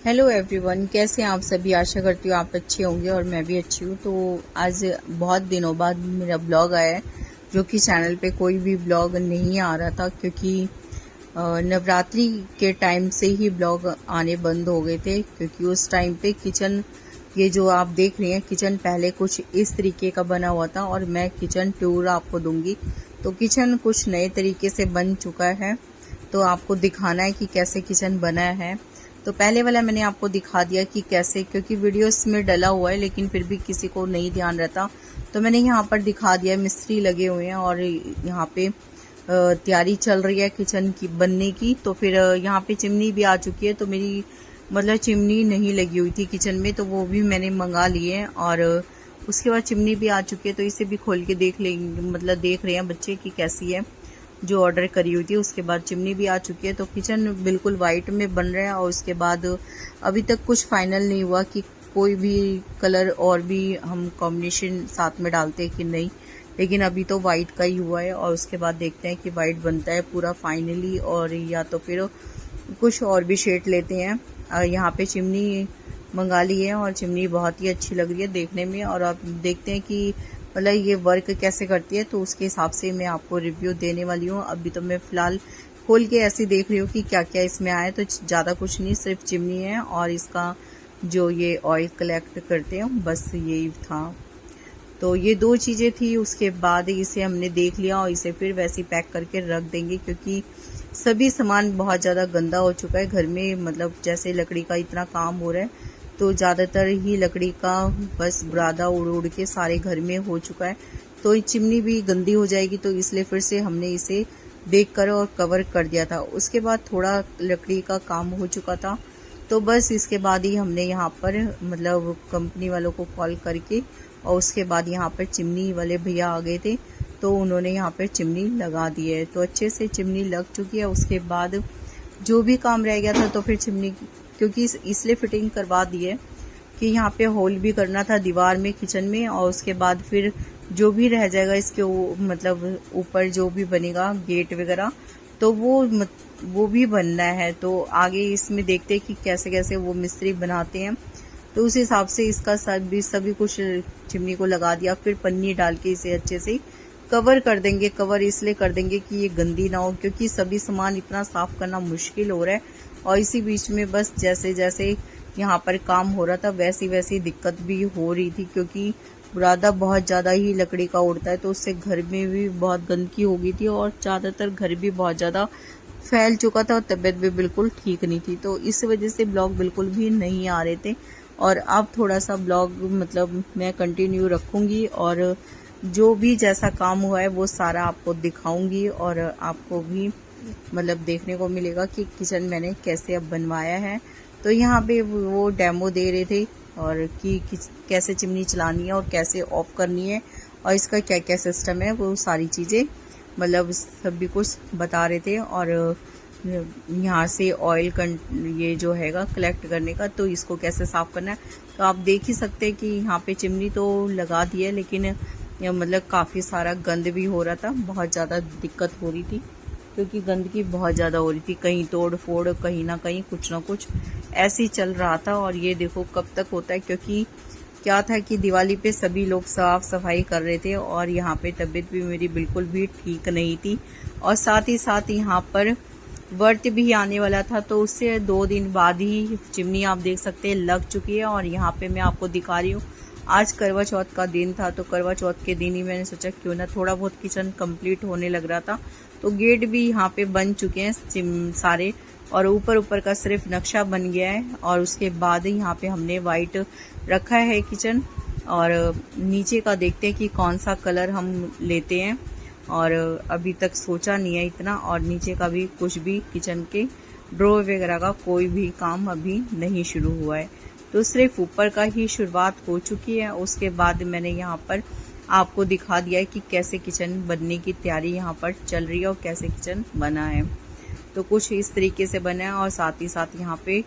Hello everyone, कैसे हैं आप सभी। आशा करती हूँ आप अच्छे होंगे और मैं भी अच्छी हूँ। तो आज बहुत दिनों बाद मेरा ब्लॉग आया है, जो कि चैनल पे कोई भी ब्लॉग नहीं आ रहा था, क्योंकि नवरात्रि के टाइम से ही ब्लॉग आने बंद हो गए थे। क्योंकि उस टाइम पे किचन, ये जो आप देख रहे हैं किचन, पहले कुछ इस तरीके का बना हुआ था और मैं किचन टूर आपको दूंगी। तो किचन कुछ नए तरीके से बन चुका है, तो आपको दिखाना है कि कैसे किचन बना है। तो पहले वाला मैंने आपको दिखा दिया कि कैसे, क्योंकि वीडियोस में डला हुआ है लेकिन फिर भी किसी को नहीं ध्यान रहता, तो मैंने यहाँ पर दिखा दिया। मिस्त्री लगे हुए हैं और यहाँ पे तैयारी चल रही है किचन की बनने की। तो फिर यहाँ पे चिमनी भी आ चुकी है। तो मेरी मतलब चिमनी नहीं लगी हुई थी किचन में, तो वो भी मैंने मंगा ली है। और उसके बाद चिमनी भी आ चुकी है, तो इसे भी खोल के देख लेंगे, मतलब देख रहे हैं बच्चे कि कैसी है, जो ऑर्डर करी हुई थी। उसके बाद चिमनी भी आ चुकी है। तो किचन बिल्कुल वाइट में बन रहा है। और उसके बाद अभी तक कुछ फाइनल नहीं हुआ कि कोई भी कलर और भी हम कॉम्बिनेशन साथ में डालते हैं कि नहीं, लेकिन अभी तो वाइट का ही हुआ है। और उसके बाद देखते हैं कि वाइट बनता है पूरा फाइनली, और या तो फिर कुछ और भी शेड लेते हैं। यहाँ पे चिमनी मंगा ली है और चिमनी बहुत ही अच्छी लग रही है देखने में। और अब देखते हैं कि मतलब ये वर्क कैसे करती है, तो उसके हिसाब से मैं आपको रिव्यू देने वाली हूँ। अभी तो मैं फ़िलहाल खोल के ऐसे देख रही हूँ कि क्या क्या इसमें आया। तो ज़्यादा कुछ नहीं, सिर्फ चिमनी है और इसका जो ये ऑयल कलेक्ट करते हैं, बस यही था। तो ये दो चीज़ें थी। उसके बाद इसे हमने देख लिया और इसे फिर वैसे ही पैक करके रख देंगे, क्योंकि सभी सामान बहुत ज़्यादा गंदा हो चुका है घर में। मतलब जैसे लकड़ी का इतना काम हो रहा है, तो ज़्यादातर ही लकड़ी का बस बुरादा उड़ उड़ के सारे घर में हो चुका है। तो ये चिमनी भी गंदी हो जाएगी, तो इसलिए फिर से हमने इसे देख कर और कवर कर दिया था। उसके बाद थोड़ा लकड़ी का काम हो चुका था, तो बस इसके बाद ही हमने यहाँ पर मतलब कंपनी वालों को कॉल करके, और उसके बाद यहाँ पर चिमनी वाले भैया आ गए थे, तो उन्होंने यहाँ पर चिमनी लगा दी है। तो अच्छे से चिमनी लग चुकी है। उसके बाद जो भी काम रह गया था, तो फिर चिमनी क्योंकि इसलिए फिटिंग करवा दी है कि यहाँ पे होल भी करना था दीवार में किचन में। और उसके बाद फिर जो भी रह जाएगा इसके मतलब ऊपर जो भी बनेगा गेट वगैरह, तो वो भी बनना है। तो आगे इसमें देखते हैं कि कैसे कैसे वो मिस्त्री बनाते हैं। तो उस हिसाब से इसका सभी कुछ चिमनी को लगा दिया। फिर पन्नी डाल के इसे अच्छे से कवर कर देंगे। कवर इसलिए कर देंगे कि ये गंदी ना हो, क्योंकि सभी सामान इतना साफ करना मुश्किल हो रहा है। और इसी बीच में बस जैसे जैसे यहाँ पर काम हो रहा था, वैसी वैसी दिक्कत भी हो रही थी, क्योंकि बुरादा बहुत ज़्यादा ही लकड़ी का उड़ता है, तो उससे घर में भी बहुत गंदगी हो गई थी और ज़्यादातर घर भी बहुत ज़्यादा फैल चुका था और तबीयत भी बिल्कुल ठीक नहीं थी। तो इस वजह से ब्लॉग बिल्कुल भी नहीं आ रहे थे। और अब थोड़ा सा ब्लॉग मतलब मैं कंटिन्यू रखूँगी, और जो भी जैसा काम हुआ है वो सारा आपको दिखाऊंगी। और आपको भी मतलब देखने को मिलेगा कि किचन मैंने कैसे अब बनवाया है। तो यहाँ पे वो डेमो दे रहे थे, और कि कैसे चिमनी चलानी है और कैसे ऑफ करनी है और इसका क्या क्या सिस्टम है, वो सारी चीज़ें मतलब सभी कुछ बता रहे थे। और यहाँ से ऑयल ये जो हैगा कलेक्ट करने का, तो इसको कैसे साफ़ करना है। तो आप देख ही सकते हैं कि यहाँ पे चिमनी तो लगा दी है, लेकिन मतलब काफ़ी सारा गंद भी हो रहा था, बहुत ज़्यादा दिक्कत हो रही थी, क्योंकि गंदगी बहुत ज़्यादा हो रही थी। कहीं तोड़ फोड़, कहीं ना कहीं कुछ ना कुछ ऐसे ही चल रहा था। और ये देखो कब तक होता है, क्योंकि क्या था कि दिवाली पे सभी लोग साफ सफाई कर रहे थे और यहाँ पे तबीयत भी मेरी बिल्कुल भी ठीक नहीं थी। और साथ ही साथ यहाँ पर व्रत भी आने वाला था, तो उससे 2 दिन बाद ही चिमनी आप देख सकते हैं लग चुकी है। और यहाँ पे मैं आपको दिखा रही हूँ, आज करवा चौथ का दिन था, तो करवा चौथ के दिन ही मैंने सोचा क्यों ना थोड़ा बहुत किचन कंप्लीट होने लग रहा था। तो गेट भी यहाँ पे बन चुके हैं सारे, और ऊपर ऊपर का सिर्फ नक्शा बन गया है। और उसके बाद यहाँ पे हमने वाइट रखा है किचन, और नीचे का देखते हैं कि कौन सा कलर हम लेते हैं। और अभी तक सोचा नहीं है इतना, और नीचे का भी कुछ भी किचन के ड्रॉर वगैरह का कोई भी काम अभी नहीं शुरू हुआ है। तो सिर्फ ऊपर का ही शुरुआत हो चुकी है। उसके बाद मैंने यहाँ पर आपको दिखा दिया है कि कैसे किचन बनने की तैयारी यहाँ पर चल रही है और कैसे किचन बना है। तो कुछ इस तरीके से बना है। और साथ ही साथ यहाँ पे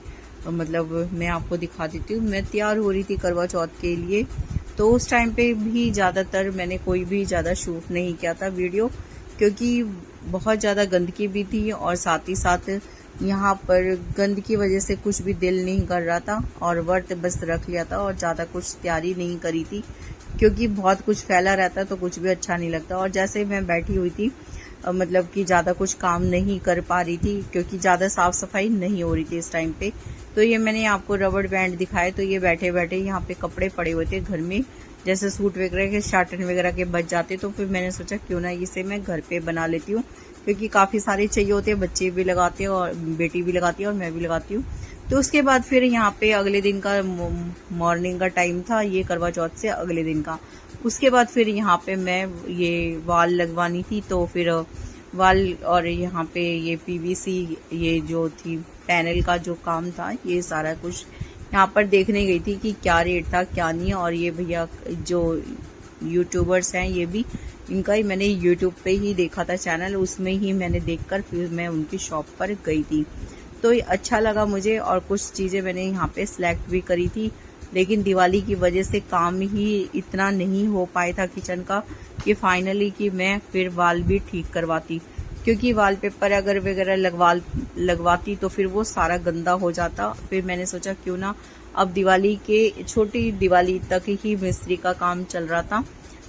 मतलब मैं आपको दिखा देती हूँ, मैं तैयार हो रही थी करवा चौथ के लिए, तो उस टाइम पे भी ज़्यादातर मैंने कोई भी ज़्यादा शूट नहीं किया था वीडियो, क्योंकि बहुत ज़्यादा गंदगी भी थी और साथ ही साथ यहाँ पर गंद की वजह से कुछ भी दिल नहीं कर रहा था और व्रत बस रख लिया था और ज़्यादा कुछ तैयारी नहीं करी थी, क्योंकि बहुत कुछ फैला रहता है तो कुछ भी अच्छा नहीं लगता। और जैसे मैं बैठी हुई थी, मतलब कि ज़्यादा कुछ काम नहीं कर पा रही थी, क्योंकि ज़्यादा साफ़ सफाई नहीं हो रही थी इस टाइम पे। तो ये मैंने आपको रबड़ बैंड दिखाए, तो ये बैठे बैठे यहाँ पे कपड़े पड़े हुए थे घर में, जैसे सूट वगैरह के शार्टन वगैरह के बच जाते, तो फिर मैंने सोचा क्यों ना इसे मैं घर पे बना लेती हूँ, क्योंकि काफ़ी सारे चाहिए होते हैं, बच्चे भी लगाते हैं और बेटी भी लगाती है और मैं भी लगाती हूँ। तो उसके बाद फिर यहाँ पे अगले दिन का मॉर्निंग का टाइम था, ये करवा चौथ से अगले दिन का। उसके बाद फिर यहाँ पे मैं ये वाल लगवानी थी, तो फिर वाल और यहाँ पे ये पीवीसी ये जो थी पैनल का जो काम था, ये सारा कुछ यहाँ पर देखने गई थी कि क्या रेट था क्या नहीं। और ये भैया जो यूट्यूबर्स हैं, ये भी इनका ही मैंने यूट्यूब पे ही देखा था चैनल, उसमें ही मैंने देखकर फिर मैं उनकी शॉप पर गई थी। तो ये अच्छा लगा मुझे और कुछ चीज़ें मैंने यहाँ पे सिलेक्ट भी करी थी, लेकिन दिवाली की वजह से काम ही इतना नहीं हो पाया था किचन का कि फाइनली कि मैं फिर वाल भी ठीक करवाती, क्योंकि वॉलपेपर अगर वगैरह लगवाती तो फिर वो सारा गंदा हो जाता। फिर मैंने सोचा क्यों ना, अब दिवाली के छोटी दिवाली तक ही मिस्त्री का काम चल रहा था,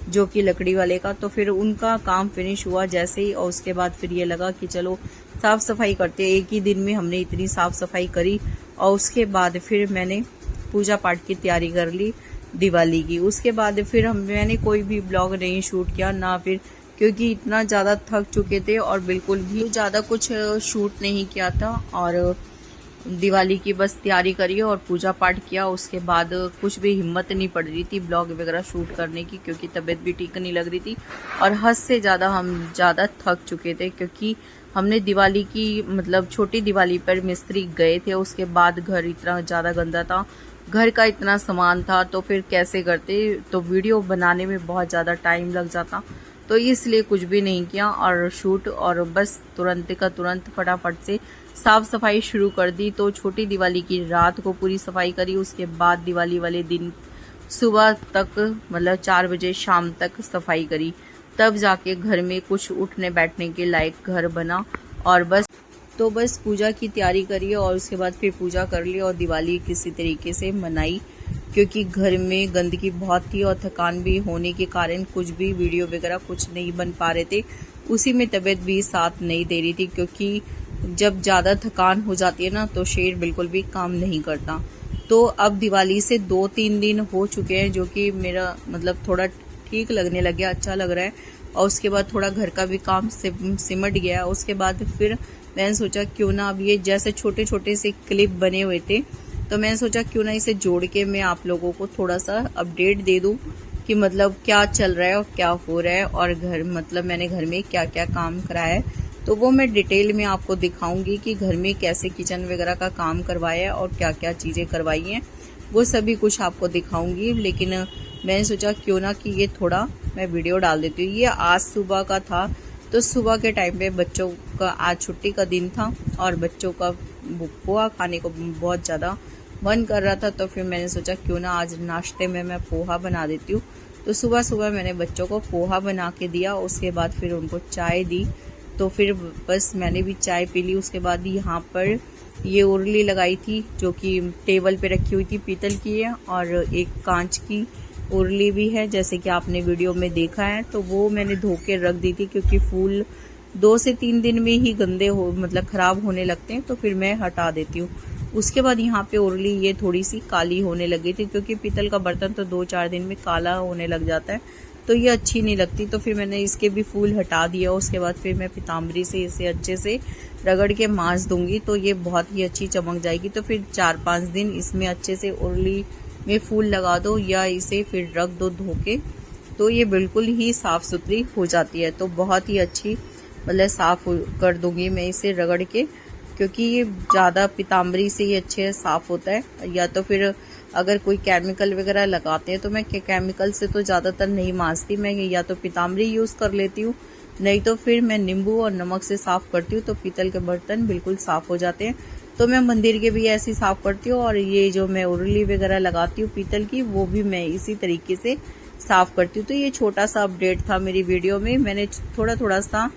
जो कि लकड़ी वाले का, तो फिर उनका काम फिनिश हुआ जैसे ही, और उसके बाद फिर ये लगा कि चलो साफ सफाई करते। एक ही दिन में हमने इतनी साफ सफाई करी और उसके बाद फिर मैंने पूजा पाठ की तैयारी कर ली दिवाली की। उसके बाद फिर मैंने कोई भी ब्लॉग नहीं शूट किया ना, फिर क्योंकि इतना ज़्यादा थक चुके थे और बिल्कुल भी ज़्यादा कुछ शूट नहीं किया था। और दिवाली की बस तैयारी करी और पूजा पाठ किया। उसके बाद कुछ भी हिम्मत नहीं पड़ रही थी ब्लॉग वगैरह शूट करने की, क्योंकि तबीयत भी ठीक नहीं लग रही थी और हद से ज़्यादा हम ज़्यादा थक चुके थे, क्योंकि हमने दिवाली की मतलब छोटी दिवाली पर मिस्त्री गए थे। उसके बाद घर इतना ज़्यादा गंदा था, घर का इतना सामान था, तो फिर कैसे करते, तो वीडियो बनाने में बहुत ज़्यादा टाइम लग जाता, तो इसलिए कुछ भी नहीं किया और शूट, और बस तुरंत का तुरंत फटाफट से साफ सफाई शुरू कर दी। तो छोटी दिवाली की रात को पूरी सफाई करी, उसके बाद दिवाली वाले दिन सुबह तक मतलब 4 बजे शाम तक सफाई करी, तब जाके घर में कुछ उठने बैठने के लायक घर बना। और बस पूजा की तैयारी करी और उसके बाद फिर पूजा कर ली और दिवाली किसी तरीके से मनाई, क्योंकि घर में गंदगी बहुत थी और थकान भी होने के कारण कुछ भी वीडियो वगैरह कुछ नहीं बन पा रहे थे। उसी में तबीयत भी साथ नहीं दे रही थी, क्योंकि जब ज़्यादा थकान हो जाती है ना तो शरीर बिल्कुल भी काम नहीं करता। तो अब दिवाली से 2-3 दिन हो चुके हैं, जो कि मेरा मतलब थोड़ा ठीक लगने लग गया, अच्छा लग रहा है। और उसके बाद थोड़ा घर का भी काम सिमट गया। उसके बाद फिर मैंने सोचा क्यों ना, अब ये जैसे छोटे छोटे से क्लिप बने हुए थे, तो मैंने सोचा क्यों ना इसे जोड़ के मैं आप लोगों को थोड़ा सा अपडेट दे दूं कि मतलब क्या चल रहा है और क्या हो रहा है, और घर मतलब मैंने घर में क्या क्या काम कराया है, तो वो मैं डिटेल में आपको दिखाऊंगी कि घर में कैसे किचन वगैरह का काम करवाया है और क्या क्या चीज़ें करवाई हैं, वो सभी कुछ आपको दिखाऊंगी। लेकिन मैंने सोचा क्यों ना कि ये थोड़ा मैं वीडियो डाल देती हूँ। ये आज सुबह का था, तो सुबह के टाइम पे बच्चों का आज छुट्टी का दिन था और बच्चों का पोहा खाने को बहुत ज़्यादा मन कर रहा था, तो फिर मैंने सोचा क्यों ना आज नाश्ते में मैं पोहा बना देती हूँ। तो सुबह सुबह मैंने बच्चों को पोहा बना के दिया, उसके बाद फिर उनको चाय दी, तो फिर बस मैंने भी चाय पी ली। उसके बाद यहाँ पर ये उरली लगाई थी, जो कि टेबल पे रखी हुई थी, पीतल की है, और एक कांच की उरली भी है, जैसे कि आपने वीडियो में देखा है। तो वो मैंने धो के रख दी थी, क्योंकि फूल 2 से 3 दिन में ही गंदे हो मतलब ख़राब होने लगते हैं, तो फिर मैं हटा देती हूँ। उसके बाद यहाँ पे उरली ये थोड़ी सी काली होने लगी थी, क्योंकि पीतल का बर्तन तो 2-4 दिन में काला होने लग जाता है, तो ये अच्छी नहीं लगती, तो फिर मैंने इसके भी फूल हटा दिया। उसके बाद फिर मैं पीताम्बरी से इसे अच्छे से रगड़ के मांज दूंगी, तो ये बहुत ही अच्छी चमक जाएगी। तो फिर 4-5 दिन इसमें अच्छे से उरली में फूल लगा दो या इसे फिर रख दो धो के, तो ये बिल्कुल ही साफ़ सुथरी हो जाती है। तो बहुत ही अच्छी मतलब साफ़ कर दूंगी मैं इसे रगड़ के, क्योंकि ये ज़्यादा पीताम्बरी से ही अच्छे साफ़ होता है। या तो फिर अगर कोई केमिकल वगैरह लगाते हैं, तो मैं केमिकल से तो ज़्यादातर नहीं मांजती, मैं या तो पीताम्बरी यूज़ कर लेती हूँ, नहीं तो फिर मैं नींबू और नमक से साफ़ करती हूँ, तो पीतल के बर्तन बिल्कुल साफ़ हो जाते हैं। तो मैं मंदिर के भी ऐसे साफ़ करती हूँ, और ये जो मैं उरली वगैरह लगाती हूँ पीतल की, वो भी मैं इसी तरीके से साफ़ करती हूँ। तो ये छोटा सा अपडेट था मेरी वीडियो में, मैंने थोड़ा थोड़ा सा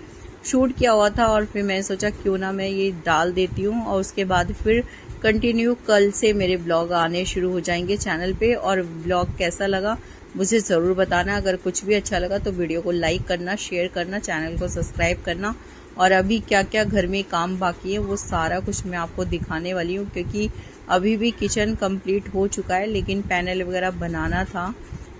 शूट किया हुआ था और फिर मैंने सोचा क्यों ना मैं ये डाल देती हूँ। और उसके बाद फिर कंटिन्यू कल से मेरे ब्लॉग आने शुरू हो जाएंगे चैनल पे। और ब्लॉग कैसा लगा मुझे ज़रूर बताना। अगर कुछ भी अच्छा लगा तो वीडियो को लाइक करना, शेयर करना, चैनल को सब्सक्राइब करना। और अभी क्या क्या घर में काम बाकी है वो सारा कुछ मैं आपको दिखाने वाली हूँ, क्योंकि अभी भी किचन कंप्लीट हो चुका है लेकिन पैनल वगैरह बनाना था,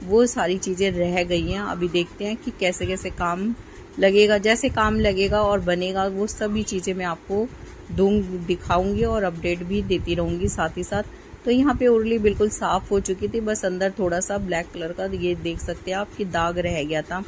वो सारी चीज़ें रह गई हैं। अभी देखते हैं कि कैसे कैसे काम लगेगा, जैसे काम लगेगा और बनेगा वो सभी चीज़ें मैं आपको दिखाऊंगी और अपडेट भी देती रहूँगी साथ ही साथ। तो यहाँ पे उरली बिल्कुल साफ़ हो चुकी थी, बस अंदर थोड़ा सा ब्लैक कलर का ये देख सकते हैं आप कि दाग रह गया था।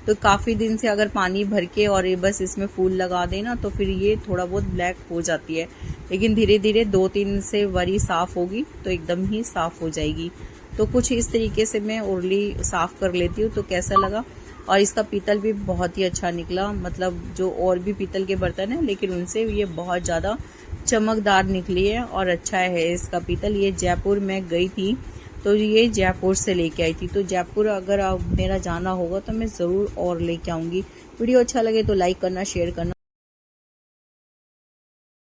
तो काफ़ी दिन से अगर पानी भर के और ये बस इसमें फूल लगा देना तो फिर ये थोड़ा बहुत ब्लैक हो जाती है, लेकिन धीरे धीरे 2-3 से बारी साफ़ होगी तो एकदम ही साफ़ हो जाएगी। तो कुछ इस तरीके से मैं उरली साफ़ कर लेती हूँ। तो कैसा लगा, और इसका पीतल भी बहुत ही अच्छा निकला, मतलब जो और भी पीतल के बर्तन हैं लेकिन उनसे ये बहुत ज़्यादा चमकदार निकली है और अच्छा है इसका पीतल। ये जयपुर में गई थी तो ये जयपुर से लेके आई थी। तो जयपुर अगर आप मेरा जाना होगा तो मैं ज़रूर और लेके आऊँगी। वीडियो अच्छा लगे तो लाइक करना, शेयर करना।